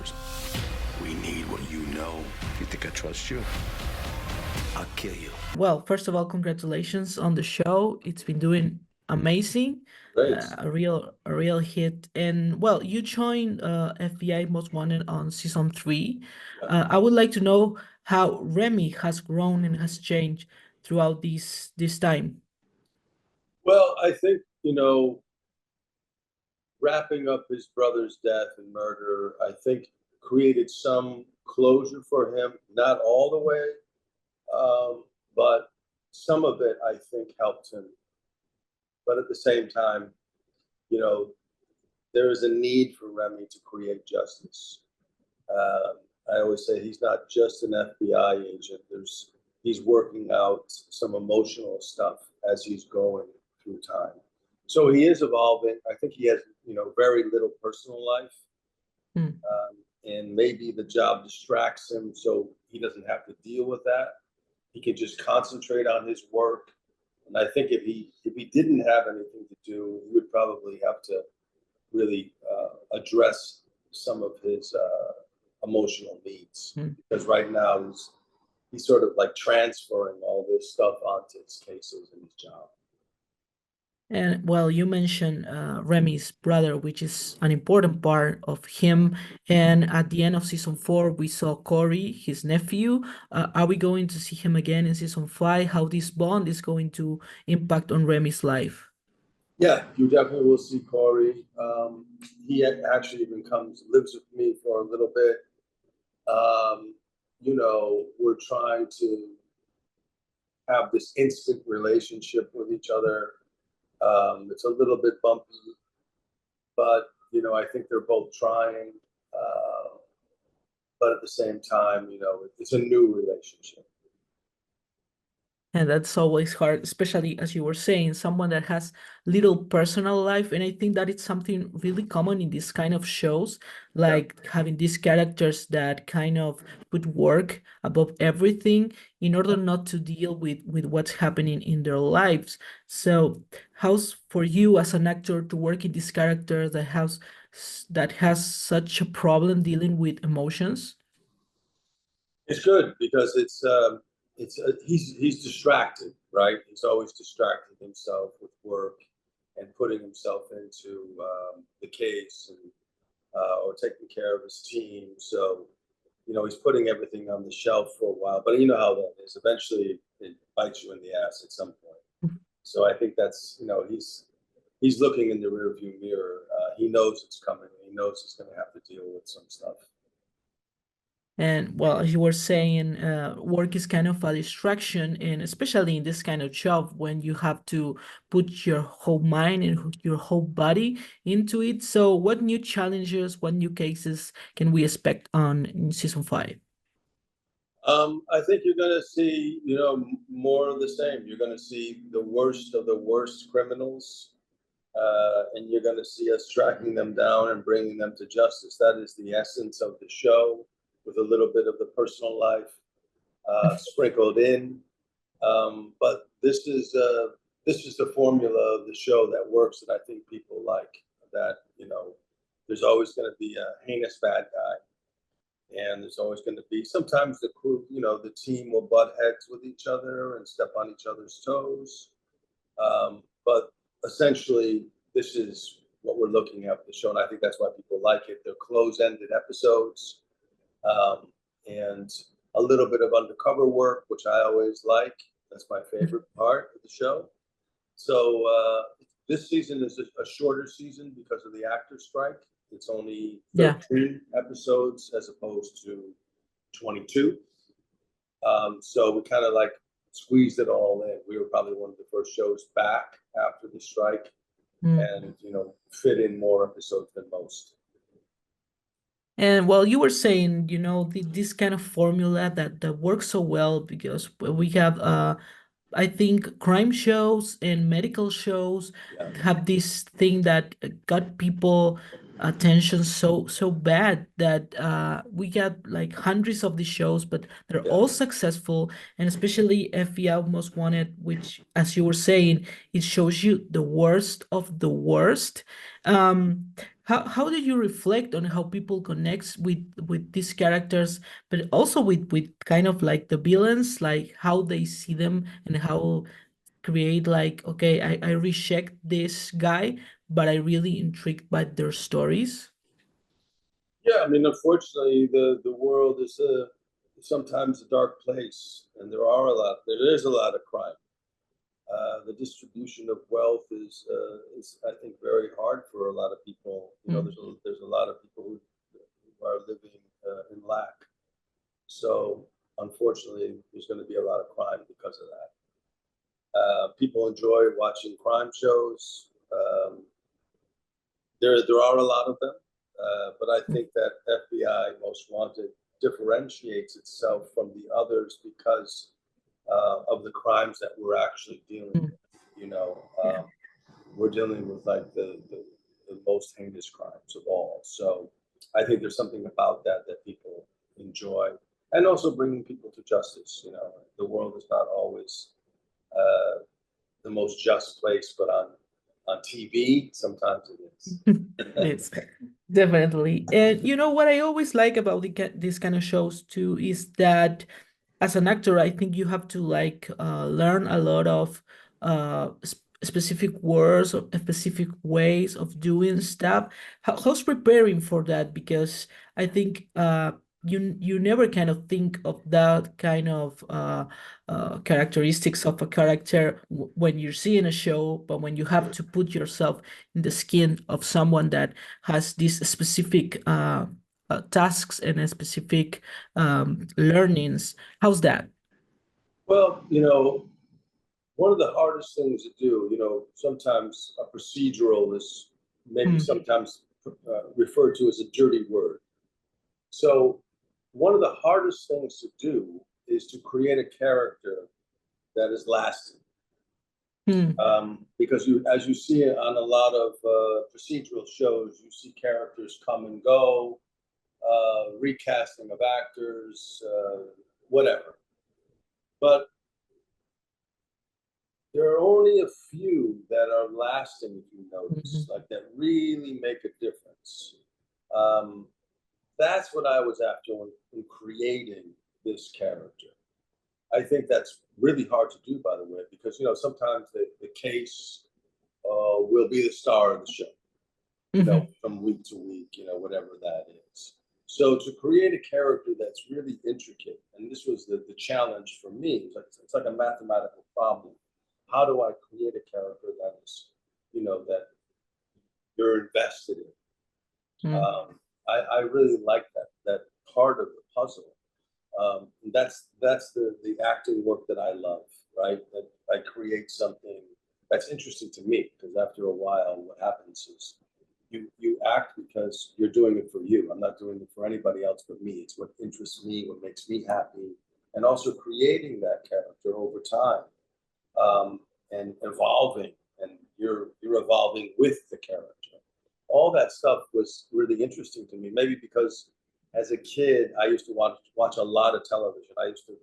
matters. We need what you know. You think I trust you? I'll kill you. Well, first of all, congratulations on the show. It's been doing amazing. Great. A real hit. And well, you joined FBI Most Wanted on season 3. I would like to know how Remy has grown and has changed throughout this time. Well, I think, wrapping up his brother's death and murder, I think created some closure for him. Not all the way, but some of it, I think, helped him. But at the same time, there is a need for Remy to create justice. I always say he's not just an FBI agent. He's working out some emotional stuff as he's going through time. So he is evolving. I think he has, very little personal life. And maybe the job distracts him, so he doesn't have to deal with that. He can just concentrate on his work. And I think if he didn't have anything to do, he would probably have to really address some of his emotional needs. Because right now he's sort of like transferring all this stuff onto his cases and his job. And well, you mentioned Remy's brother, which is an important part of him. And at the end of season 4, we saw Corey, his nephew. Are we going to see him again in season 5? How this bond is going to impact on Remy's life? Yeah, you definitely will see Corey. He actually even lives with me for a little bit. We're trying to have this instant relationship with each other. It's a little bit bumpy, but I think they're both trying. But at the same time, it's a new relationship. And that's always hard, especially as you were saying, someone that has little personal life. And I think that it's something really common in this kind of shows, like having these characters that kind of put work above everything in order not to deal with what's happening in their lives. So how's for you as an actor to work in this character that has such a problem dealing with emotions? It's good because he's distracted, right? He's always distracting himself with work and putting himself into the case and or taking care of his team. So he's putting everything on the shelf for a while, but you know how that is. Eventually, it bites you in the ass at some point. So I think that's he's looking in the rearview mirror. He knows it's coming. He knows he's going to have to deal with some stuff. And well, as you were saying, work is kind of a distraction, and especially in this kind of job when you have to put your whole mind and your whole body into it. So what new challenges, what new cases can we expect in season 5? I think you're going to see, more of the same. You're going to see the worst of the worst criminals, and you're going to see us tracking them down and bringing them to justice. That is the essence of the show, with a little bit of the personal life sprinkled in. But this is the formula of the show that works, that I think people like. That there's always going to be a heinous bad guy, and there's always going to be, sometimes the crew, the team will butt heads with each other and step on each other's toes. But essentially, this is what we're looking at with the show, and I think that's why people like it. They're close-ended episodes. And a little bit of undercover work, which I always like. That's my favorite part of the show. So this season is a shorter season because of the actor strike. It's only 13 episodes as opposed to 22. So we kind of like squeezed it all in. We were probably one of the first shows back after the strike, and fit in more episodes than most. And well, you were saying, this kind of formula that works so well because we have, I think, crime shows and medical shows have this thing that got people attention so bad that we got like hundreds of these shows, but they're all successful. And especially FBI Most Wanted, which, as you were saying, it shows you the worst of the worst. How do you reflect on how people connects with these characters, but also with kind of like the villains, like how they see them and how create like, okay, I reject this guy, but I really intrigued by their stories. Yeah, I mean, unfortunately, the world is sometimes a dark place, and there is a lot of crime. The distribution of wealth is I think very hard for a lot of people. You know, Mm, there's a lot of people who are living in lack. So unfortunately, there's going to be a lot of crime because of that. People enjoy watching crime shows. There are a lot of them, but I think that FBI Most Wanted differentiates itself from the others because of the crimes that we're actually dealing mm, with. You know, yeah. we're dealing with like the most heinous crimes of all. So I think there's something about that that people enjoy, and also bringing people to justice. You know, the world is not always uh, the most just place, but on TV sometimes it is. It's definitely. And you know what I always like about these kind of shows too is that as an actor, I think you have to like learn a lot of specific words or specific ways of doing stuff. How's preparing for that? Because I think you never kind of think of that kind of characteristics of a character when you're seeing a show, but when you have to put yourself in the skin of someone that has these specific tasks and a specific learnings. How's that? Well, you know, one of the hardest things to do, you know, sometimes a procedural is maybe Mm, sometimes referred to as a dirty word. So, one of the hardest things to do is to create a character that is lasting. mm, Because as you see it on a lot of procedural shows, you see characters come and go, recasting of actors, whatever. But there are only a few that are lasting, if you notice, mhm, like that really make a difference. Um, that's what I was after in creating this character. I think that's really hard to do, by the way, because you know sometimes the case will be the star of the show, you know, mhm. from week to week, you know, whatever that is. So to create a character that's really intricate, and this was the challenge for me, it's like a mathematical problem. How do I create a character that is, you know, that you're invested in? Mm. I really like that part of the puzzle. That's the acting work that I love, right? That I create something that's interesting to me because after a while, what happens is you act because you're doing it for you. I'm not doing it for anybody else but me. It's what interests me, what makes me happy, and also creating that character over time and evolving, and you're evolving with the character. All that stuff was really interesting to me. Maybe because as a kid, I used to watch a lot of television. I used to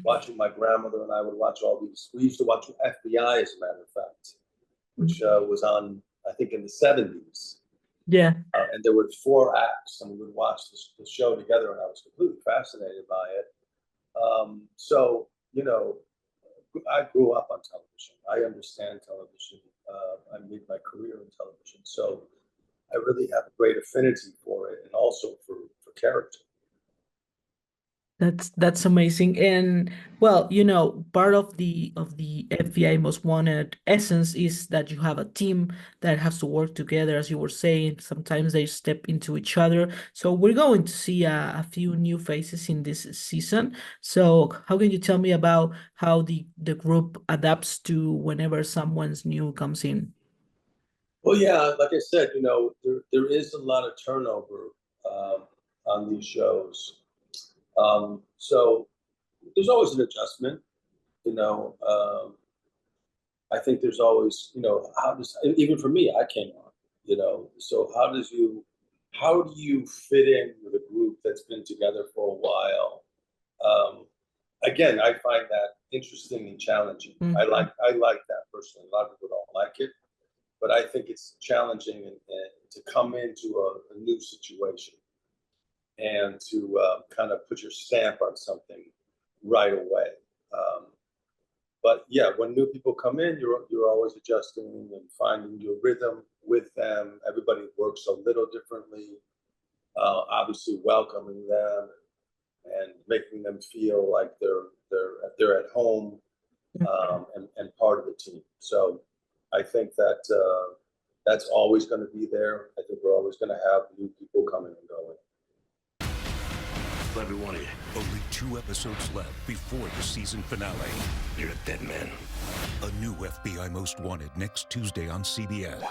watching my grandmother and I would watch all these. We used to watch FBI, as a matter of fact, which was on I think in the '70s, Yeah. and there were 4 acts, and we would watch the show together, and I was completely fascinated by it. So you know, I grew up on television. I understand television. I made my career in television, so I really have a great affinity for it, and also for character. That's amazing. And well, you know, part of the FBI Most Wanted essence is that you have a team that has to work together, as you were saying. Sometimes they step into each other. So we're going to see a few new faces in this season. So how can you tell me about how the group adapts to whenever someone's new comes in? Well, yeah, like I said, you know, there is a lot of turnover um, on these shows, so there's always an adjustment. You know, I think there's always, you know, how does even for me, I came on, you know, so how do you fit in with a group that's been together for a while? Um, Again, I find that interesting and challenging. Mm, I like that personally. A lot of people don't like it, but I think it's challenging and to come into a new situation and to kind of put your stamp on something right away. But yeah, when new people come in, you're always adjusting and finding your rhythm with them. Everybody works a little differently. Obviously, welcoming them and making them feel like they're at home and part of the team. So I think that that's always going to be there. I think we're always going to have new people coming and going. For every one of you. Only 2 episodes left before the season finale. You're a dead man. A new FBI Most Wanted next Tuesday on CBS.